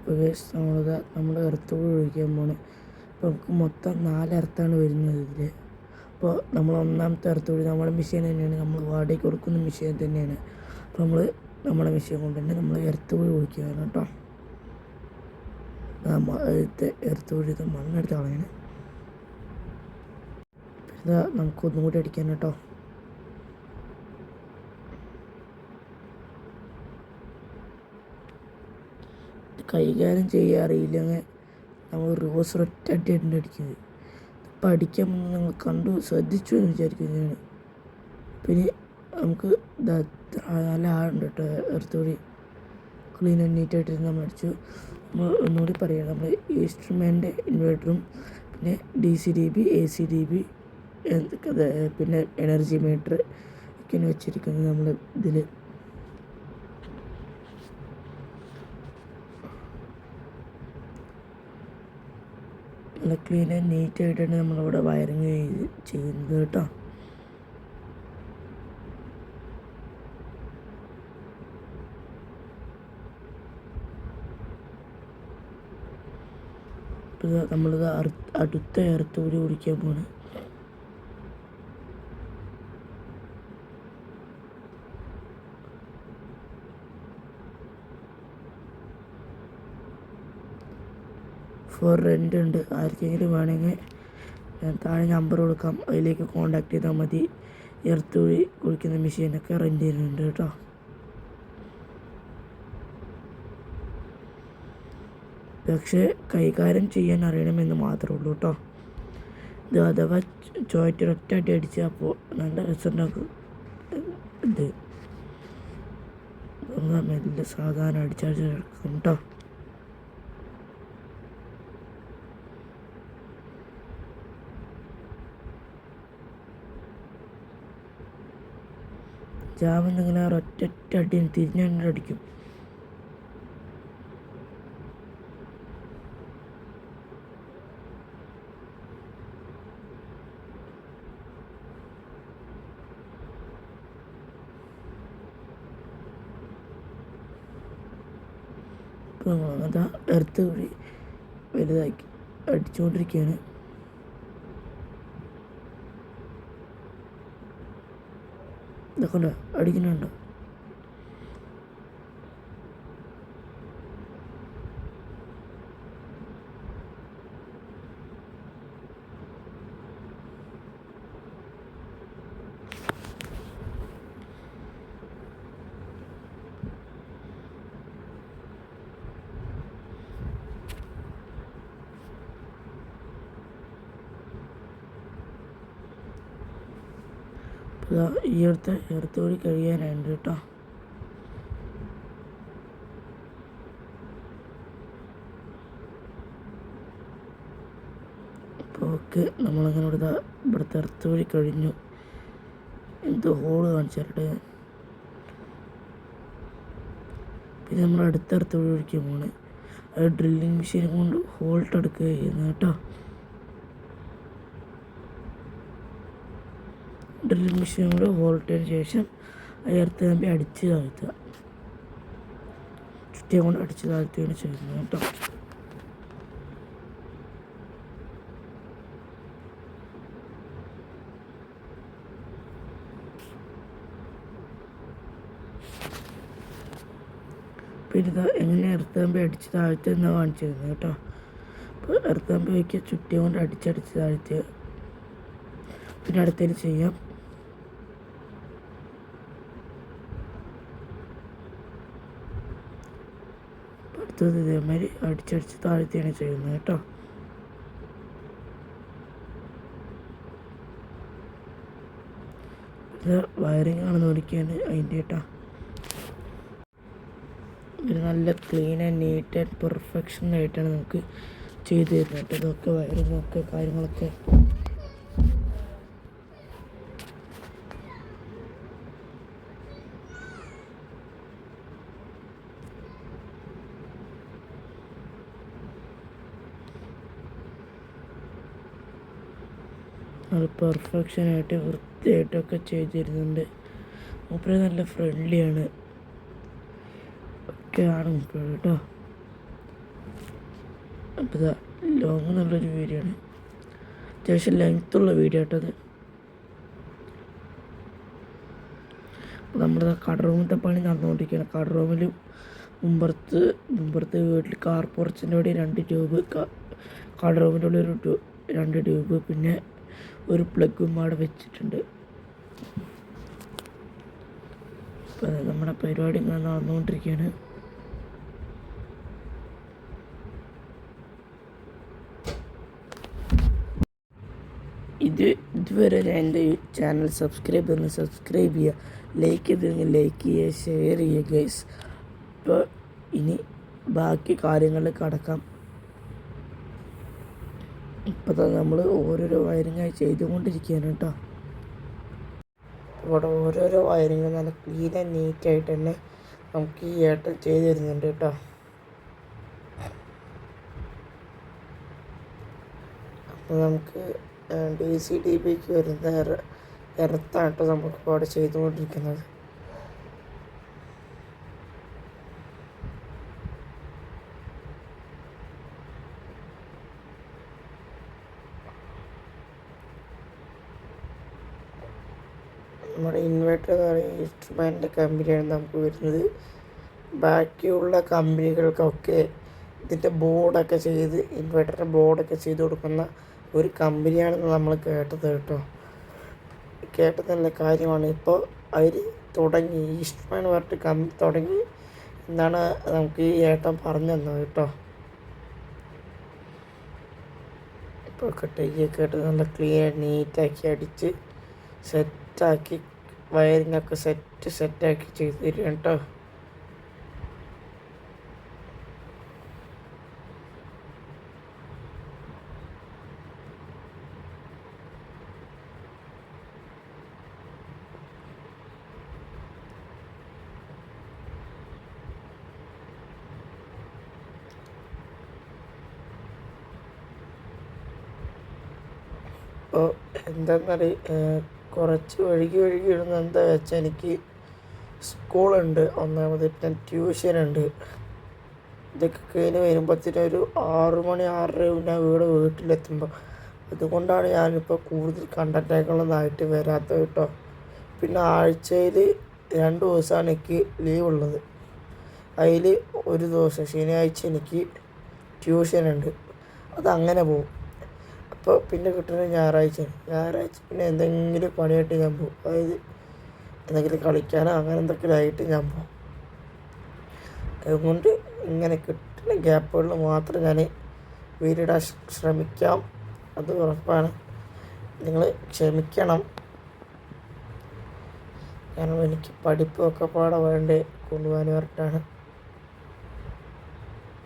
അപ്പോൾ നമ്മൾ എർത്തോട് ഒഴിക്കാൻ പോണ്. അപ്പോൾ നമുക്ക് മൊത്തം 4 എർത്താണ് വരുന്നത് ഇതിൽ. അപ്പോൾ നമ്മൾ ഒന്നാമത്തെ എർത്തോട് നമ്മുടെ മെഷീൻ തന്നെയാണ്, നമ്മൾ വാടകയ്ക്ക് കൊടുക്കുന്ന മെഷീൻ തന്നെയാണ്. അപ്പോൾ നമ്മുടെ മെഷീൻ കൊണ്ട് തന്നെ നമ്മൾ എർത്തോട് ഒഴിക്കുകയാണ് കേട്ടോ. എർത്തോട് മണ്ണെടുത്ത് കളയണം. പിന്നെ നമുക്കൊന്നും കൂടി അടിക്കാൻ കേട്ടോ. കൈകാര്യം ചെയ്യാൻ അറിയില്ലെങ്കിൽ നമ്മൾ റിവേഴ്സ് ഒറ്റ അടിയായിട്ട് അടിക്കുന്നത്. ഇപ്പം അടിക്കാൻ നിങ്ങൾ കണ്ടു ശ്രദ്ധിച്ചു എന്ന് വിചാരിക്കുന്നതാണ്. പിന്നെ നമുക്ക് നല്ല ആളുണ്ട് കേട്ടോ. എർത്തോടി ക്ലീൻ ആൻഡ് നീറ്റായിട്ട് നമ്മൾ അടിച്ചു. നമ്മൾ ഒന്നുകൂടി പറയാം, നമ്മൾ ഇൻസ്ട്രുമെൻ്റ് ഇൻവേർട്ടറും പിന്നെ DC-DB AC-DB പിന്നെ എനർജി മീറ്റർ ഒക്കെയാണ് വെച്ചിരിക്കുന്നത് നമ്മൾ ഇതിൽ. നല്ല ക്ലീൻ ആൻഡ് നീറ്റായിട്ടാണ് നമ്മളിവിടെ വയറിങ് ചെയ്യുന്നത് കേട്ടോ. ഇപ്പോൾ നമ്മളിത് അടുത്ത എർത്തോടി കുടിക്കാൻ പോണ്. ഫോർ റെൻ്റ് ഉണ്ട്. ആർക്കെങ്കിലും വേണമെങ്കിൽ താഴെ നമ്പർ കൊടുക്കാം, അതിലേക്ക് കോണ്ടാക്ട് ചെയ്താൽ മതി. എർത്തോടി കുളിക്കുന്ന മെഷീനൊക്കെ റെൻ്റ് ചെയ്യുന്നുണ്ട് കേട്ടോ. പക്ഷേ കൈകാര്യം ചെയ്യാൻ അറിയണമെന്ന് മാത്രമേ ഉള്ളൂ കേട്ടോ. ഇത് അഥവാ ഒറ്റ അടി അടിച്ച് അപ്പോൾ നല്ല രസമുണ്ടാക്കും. ഇത് മെല്ലെ സാധാരണ അടിച്ചടിച്ച് കിടക്കും കേട്ടോ. ജാമെന്നിങ്ങനെ ഒറ്റ അടി തിരിഞ്ഞടിക്കും. ഇപ്പോൾ നമ്മളതാ എർത്ത് കൂടി വലുതാക്കി അടിച്ചുകൊണ്ടിരിക്കുകയാണ്. ഇതൊക്കെ ഉണ്ടോ അടിക്കുന്നുണ്ടോ? ഈ എർത്തോടി കഴിയാനുണ്ട് കേട്ടോ. അപ്പോൾ ഓക്കെ, നമ്മളങ്ങനെ ഇവിടുത്തെ എർത്തോടി കഴിഞ്ഞു. എന്തോ ഹോള് കാണിച്ചാലേ. പിന്നെ നമ്മൾ അടുത്ത എർത്തോടി ഒഴിക്കാൻ പോണ്. അത് ഡ്രില്ലിങ് മെഷീൻ കൊണ്ട് ഹോൾട്ട് എടുക്കുക ചെയ്യുന്നത് കേട്ടോ. ഡ്രില്ലിങ് മെഷീൻ കൊണ്ട് ഹോൾട്ടതിന് ശേഷം എർത്ത് കമ്പി അടിച്ച് താഴ്ത്തുക. ചുറ്റിയെ കൊണ്ട് അടിച്ച് താഴ്ത്തുകയാണ് ചെയ്യുന്നത് കേട്ടോ. പിന്നെ ഇത് എങ്ങനെ എർത്ത് കമ്പി അടിച്ച് താഴ്ത്തുന്ന കാണിച്ചിരുന്നത് കേട്ടോ. അപ്പോൾ എർത്ത് കമ്പി വയ്ക്കുക, ചുറ്റിയെ കൊണ്ട് അടിച്ച് താഴ്ത്തുക. പിന്നെ അടുത്തതിൽ ചെയ്യാം. അടുത്തത് ഇതേമാതിരി അടിച്ചടിച്ച് താഴ്ത്തിയാണ് ചെയ്യുന്നത് കേട്ടോ. ഇത് വയറിങ് ആണെന്ന് വിളിക്കുകയാണ് അതിൻ്റെ കേട്ടോ. ഒരു നല്ല clean and neat and perfection ആയിട്ടാണ് നമുക്ക് ചെയ്ത് തരുന്നത് കേട്ടോ. ഇതൊക്കെ വയറിങ്ങൊക്കെ കാര്യങ്ങളൊക്കെ നല്ല പെർഫെക്ഷനായിട്ട് വൃത്തിയായിട്ടൊക്കെ ചെയ്തിരുന്നുണ്ട്. മൂപ്പര് നല്ല ഫ്രണ്ട്ലിയാണ് ഒക്കെയാണ് മൂപ്പര് കേട്ടോ. അപ്പോൾ ഇതാ ലോങ് എന്നുള്ളൊരു വീഡിയോ ആണ്, അത്യാവശ്യം ലെങ്ത്തുള്ള വീഡിയോ ആട്ടത്. അപ്പോൾ നമ്മുടെ കട റൂമിലത്തെ പണി നടന്നുകൊണ്ടിരിക്കുകയാണ്. കട റൂമിൽ മുമ്പത്തെ വീട്ടിൽ കാർ പോർച്ചിൻ്റെ അവിടെ 2 ട്യൂബ്, കട റൂമിൻ്റെ ഉള്ളിൽ 2 ട്യൂബ്, പിന്നെ ഒരു പ്ലഗും അവിടെ വെച്ചിട്ടുണ്ട്. അപ്പോൾ നമ്മുടെ പരിപാടി ഇങ്ങനെ നടന്നുകൊണ്ടിരിക്കുകയാണ്. ഇതുവരെ എൻ്റെ ചാനൽ സബ്സ്ക്രൈബ് ചെയ്യുക, ലൈക്ക് ചെയ്തിരുന്നെങ്കിൽ ലൈക്ക് ചെയ്യുക, ഷെയർ ചെയ്യുക ഗൈസ്. ഇപ്പോൾ ഇനി ബാക്കി കാര്യങ്ങളിൽ കടക്കാം. ഇപ്പോൾ നമ്മൾ ഓരോരോ വയറിങ്ങായി ചെയ്തുകൊണ്ടിരിക്കുകയാണ് കേട്ടോ. ഇവിടെ ഓരോരോ വയറിങ് നല്ല ക്ലീൻ ആൻഡ് നീറ്റായിട്ട് തന്നെ നമുക്ക് ഈ ഏട്ടൻ ചെയ്ത് തരുന്നുണ്ട് കേട്ടോ. അപ്പോൾ നമുക്ക് DC-DBക്ക് വരുന്ന എർത്താണ് നമുക്കിപ്പോൾ അവിടെ ചെയ്തുകൊണ്ടിരിക്കുന്നത്. നമ്മുടെ ഇൻവെർട്ടർ എന്ന് പറയുന്ന ഇൻസ്ട്രുമെൻ്റ് കമ്പനിയാണ് നമുക്ക് വരുന്നത്. ബാക്കിയുള്ള കമ്പനികൾക്കൊക്കെ ഇതിൻ്റെ ബോർഡൊക്കെ ചെയ്ത്, ഇൻവെർട്ടറിൻ്റെ ബോർഡൊക്കെ ചെയ്ത് കൊടുക്കുന്ന ഒരു കമ്പനിയാണെന്ന് നമ്മൾ കേട്ടത് കേട്ടോ. കേട്ടതല്ല കാര്യമാണ്. ഇപ്പോൾ അവർ തുടങ്ങി, ഇൻസ്ട്രുമെൻ്റ് പറഞ്ഞിട്ട് തുടങ്ങി എന്നാണ് നമുക്ക് ഈ ഏട്ടൻ പറഞ്ഞു തന്നത് കേട്ടോ. ഇപ്പോൾ കെട്ടൊക്കെ ഇട്ട് നല്ല ക്ലിയർ നീറ്റാക്കി അടിച്ച് സെറ്റാക്കി വയറിങ്ങൊക്കെ സെറ്റാക്കി ചെയ്ത് തരും കേട്ടോ. അപ്പോൾ എന്താണെന്നറിയ കുറച്ച് വഴുകി ഇടുന്ന എന്താ വെച്ചാൽ എനിക്ക് സ്കൂളുണ്ട്, ഒന്നാമത് പിന്നെ ട്യൂഷനുണ്ട്. ഇതൊക്കെ കഴിഞ്ഞ് വരുമ്പോഴത്തേനൊരു 6 മണി 6:30 ഞാൻ വീട്ടിലെത്തുമ്പോൾ. അതുകൊണ്ടാണ് ഞാനിപ്പോൾ കൂടുതൽ കണ്ടൻറ്റുകളൊന്നായിട്ട് വരാത്തത് കേട്ടോ. പിന്നെ ആഴ്ചയിൽ 2 ദിവസമാണ് എനിക്ക് ലീവുള്ളത്. അതിൽ ഒരു ദിവസം ശനിയാഴ്ച എനിക്ക് ട്യൂഷനുണ്ട്, അതങ്ങനെ പോകും. അപ്പോൾ പിന്നെ കിട്ടുന്നത് ഞായറാഴ്ച പിന്നെ എന്തെങ്കിലും പണിയായിട്ട് ഞാൻ പോകും. അതായത് എന്തെങ്കിലും കളിക്കാനോ അങ്ങനെ എന്തെങ്കിലും ആയിട്ട് ഞാൻ പോകും. അതുകൊണ്ട് ഇങ്ങനെ കിട്ടുന്ന ഗ്യാപ്പുകളിൽ മാത്രം ഞാൻ വീടിടാൻ ശ്രമിക്കാം, അത് ഉറപ്പാണ്. നിങ്ങൾ ക്ഷമിക്കണം, കാരണം എനിക്ക് പഠിപ്പൊക്കെ പാടെ വേണ്ടേ കൊണ്ടുപോകാൻ പറഞ്ഞിട്ടാണ്.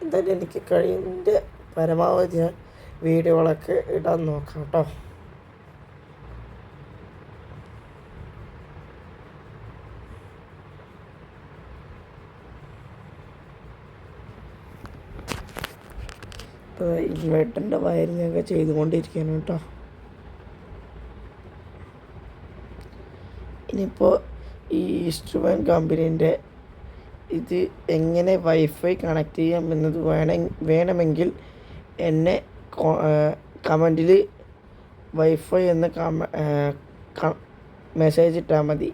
എന്തായാലും എനിക്ക് കഴിയുന്നതിൻ്റെ പരമാവധി ഞാൻ വീഡിയോകളൊക്കെ ഇടാൻ നോക്കാം കേട്ടോ. ഇപ്പോൾ ഇൻവെർട്ടറിൻ്റെ വയറിങ്ങൊക്കെ ചെയ്തുകൊണ്ടിരിക്കുകയാണ് കേട്ടോ. ഇനിയിപ്പോൾ ഈ ഇൻസ്ട്രുമെൻ്റ് കമ്പനീൻ്റെ ഇത് എങ്ങനെ വൈഫൈ കണക്ട് ചെയ്യാം എന്നത് വേണമെങ്കിൽ എന്നെ കമൻറ്റിൽ വൈഫൈ എന്ന് മെസ്സേജ് ഇട്ടാൽ മതി.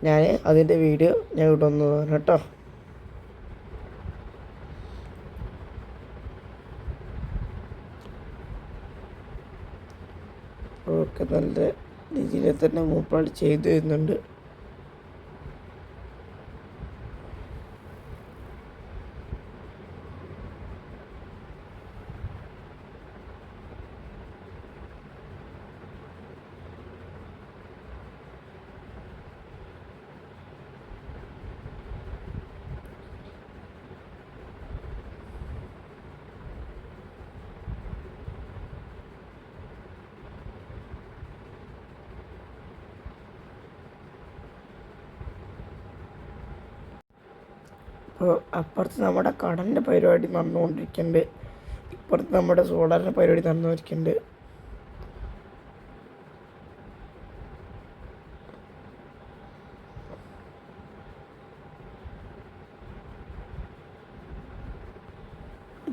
ഞാൻ അതിൻ്റെ വീഡിയോ ഞാൻ ഇടുന്നതാണ് കേട്ടോ. ഒക്കെ നല്ല രീതിയിൽ തന്നെ മൂപ്പാട് ചെയ്തു വരുന്നുണ്ട്. അപ്പോൾ അപ്പുറത്ത് നമ്മുടെ കടലിൻ്റെ പരിപാടി നടന്നുകൊണ്ടിരിക്കുന്നുണ്ട്, ഇപ്പുറത്ത് നമ്മുടെ സോളാറിൻ്റെ പരിപാടി നടന്നുകൊണ്ടിരിക്കുന്നുണ്ട്.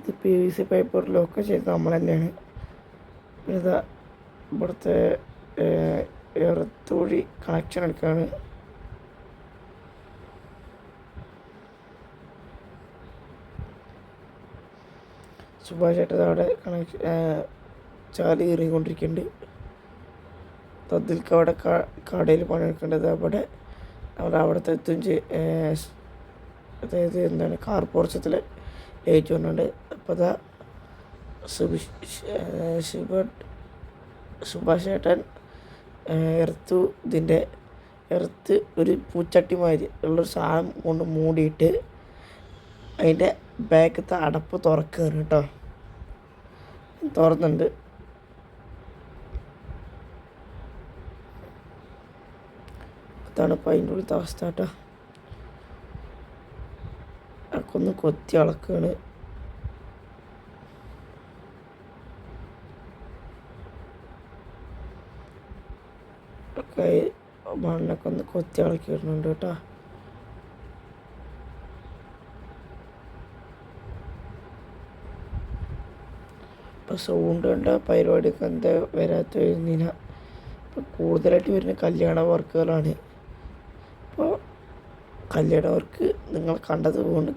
ഇത് PVC പേപ്പറിലൊക്കെ ചെയ്ത് നമ്മൾ തന്നെയാണ്. ഇതാ ഇവിടുത്തെ എർത്തുവഴി കണക്ഷൻ എടുക്കുകയാണ്. സുഭാഷ് ചേട്ടൻ അവിടെ ചാലി കയറിക്കൊണ്ടിരിക്കുന്നുണ്ട്. തദ്ദിൽക്ക് അവിടെ കടയിൽ പണിയെടുക്കേണ്ടത് അവിടെ അവിടുത്തെ എത്തും അതായത് എന്താണ് കാർ പോർച്ചത്തിൽ ലൈറ്റ് വന്നിട്ടുണ്ട്. അപ്പോൾ അതാ സുഭാഷ് ചേട്ടൻ എർത്ത് ഒരു പൂച്ചട്ടി മാതിരി ഉള്ളൊരു സാധനം കൊണ്ട് മൂടിയിട്ട് അതിൻ്റെ ബാക്കത്തെ അടപ്പ് തുറക്കുകയാണ് കേട്ടോ. തുറന്നുണ്ട്. അതാണ് ഇപ്പം അതിൻ്റെ ഉള്ളിലത്തെ അവസ്ഥ കേട്ടോ. അതൊക്കെ ഒന്ന് കൊത്തി അളക്കുകയാണ്. ഒക്കെ മണ്ണൊക്കെ ഒന്ന് കൊത്തി ഇളക്കി വരുന്നുണ്ട് കേട്ടോ. ഇപ്പോൾ സൗണ്ട് കണ്ട പരിപാടിയൊക്കെ എന്താ വരാത്ത വരുന്നില്ല. ഇപ്പോൾ കൂടുതലായിട്ട് വരുന്ന കല്യാണ വർക്കുകളാണ്. അപ്പോൾ കല്യാണ വർക്ക് നിങ്ങൾ കണ്ടത് വീണ്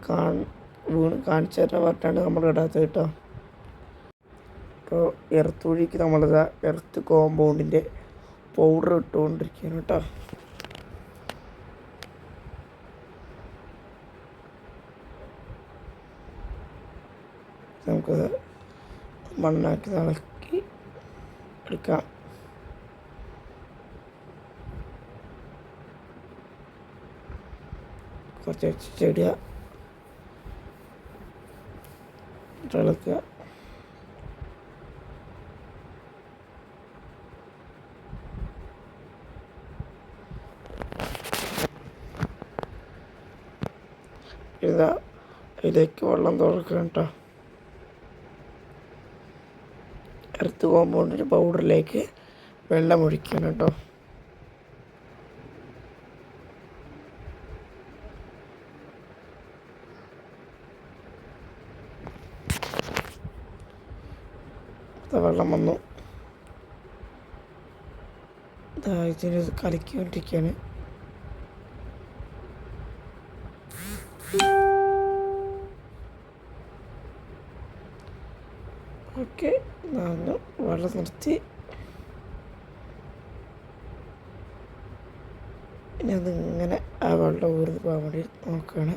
കാണിച്ചു തരാൻ പറഞ്ഞിട്ടാണ് നമ്മൾ ഇടാത്തത് കേട്ടോ. ഇപ്പോൾ എർത്തുവഴിക്ക് നമ്മളിതാ എർത്ത് കോമ്പൗണ്ടിൻ്റെ പൗഡർ ഇട്ടുകൊണ്ടിരിക്കുകയാണ് കേട്ടോ. നമുക്കത് മണ്ണാക്കി ഇളക്കി എടുക്കാം. കുറച്ച് ചെടിയ ഇളക്കുക. ഇതാ ഇതിലേക്ക് വെള്ളം തുറക്കണം കേട്ടോ. എർത്ത് കോമ്പൗണ്ടിൻ്റെ പൗഡറിലേക്ക് വെള്ളം ഒഴിക്കണം കേട്ടോ. വെള്ളം വന്നു. ഇതിന് കലക്കിക്കൊണ്ടിരിക്കുകയാണ്. ഓക്കെ, വെള്ളം നിർത്തി. ഇനി അതിങ്ങനെ ആ വെള്ളം ഊർന്ന് പോകാൻ വേണ്ടി നോക്കുകയാണ്.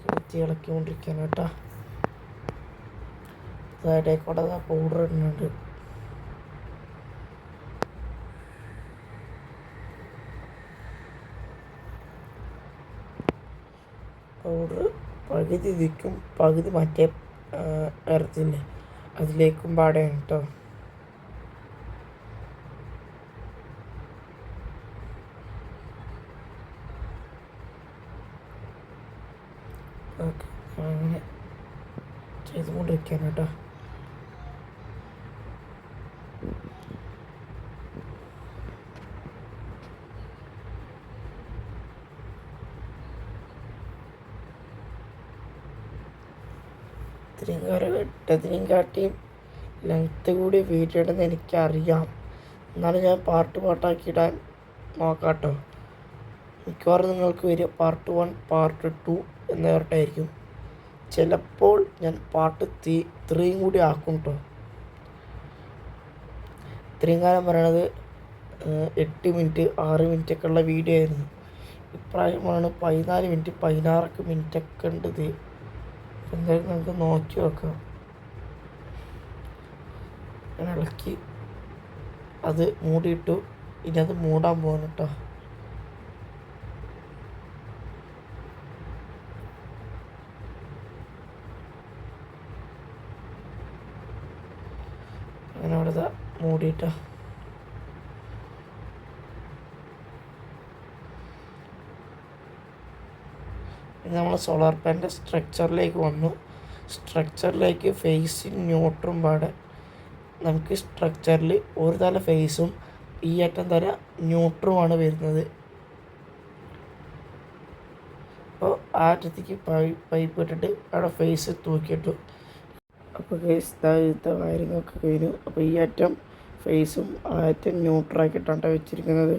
കുത്തി ഇളക്കിക്കൊണ്ടിരിക്കുകയാണ് കേട്ടോ. ഇടയ്ക്കൂടെ പൗഡർ ഇടുന്നുണ്ട്. പൗഡർ പകുതി ഇതിക്കും പകുതി മറ്റേ എർത്തില്ലേ അതിലേക്കും പാടെയാണ് കേട്ടോ. ഓക്കെ, അങ്ങനെ ചെയ്തുകൊണ്ടിരിക്കുകയാണ് കേട്ടോ. ഇട്ടതിനും കാട്ടിയും ലെങ്ത്ത് കൂടി വീഡിയോ ഇടുന്നത് എനിക്കറിയാം. എന്നാലും ഞാൻ പാർട്ടാക്കിയിടാൻ നോക്കാം കേട്ടോ. മിക്കവാറും നിങ്ങൾക്ക് വരിക പാർട്ട് 1 പാർട്ട് 2 എന്ന് പറഞ്ഞിട്ടായിരിക്കും. ചിലപ്പോൾ ഞാൻ പാർട്ട് 3 കൂടി ആക്കും കേട്ടോ. ഇത്രയും കാലം പറയണത് 8 മിനിറ്റ് 6 മിനിറ്റൊക്കെ ഉള്ള വീഡിയോ ആയിരുന്നു. ഇപ്രാവശ്യമാണ് 14 മിനിറ്റ് 16 മിനിറ്റൊക്കെ ഉണ്ട്. ഇത് എന്തായാലും നമുക്ക് നോക്കി വെക്കാം. ഞാൻ ഇളക്കി അത് മൂടിയിട്ടു. ഇനി അത് മൂടാൻ പോകണം കേട്ടോ. അങ്ങനെ അവിടെ മൂടിയിട്ടോ. നമ്മൾ സോളാർ പാനലിൻ്റെ സ്ട്രക്ചറിലേക്ക് വന്നു. സ്ട്രക്ചറിലേക്ക് ഫേസും ന്യൂട്രും പാടെ നമുക്ക് സ്ട്രക്ചറിൽ ഒരു തല ഫേസും ഈ അറ്റം തല ന്യൂട്രുമാണ് വരുന്നത്. അപ്പോൾ ആ അറ്റത്തേക്ക് പൈപ്പ് ഇട്ടിട്ട് അവിടെ ഫേസ് തൂക്കിയിട്ടു. അപ്പോൾ ഇത്തെ കാര്യങ്ങളൊക്കെ കഴിഞ്ഞു. അപ്പോൾ ഈ അറ്റം ഫേസും ആ അറ്റം ന്യൂട്രാക്കിയിട്ടാണ് വെച്ചിരിക്കുന്നത്.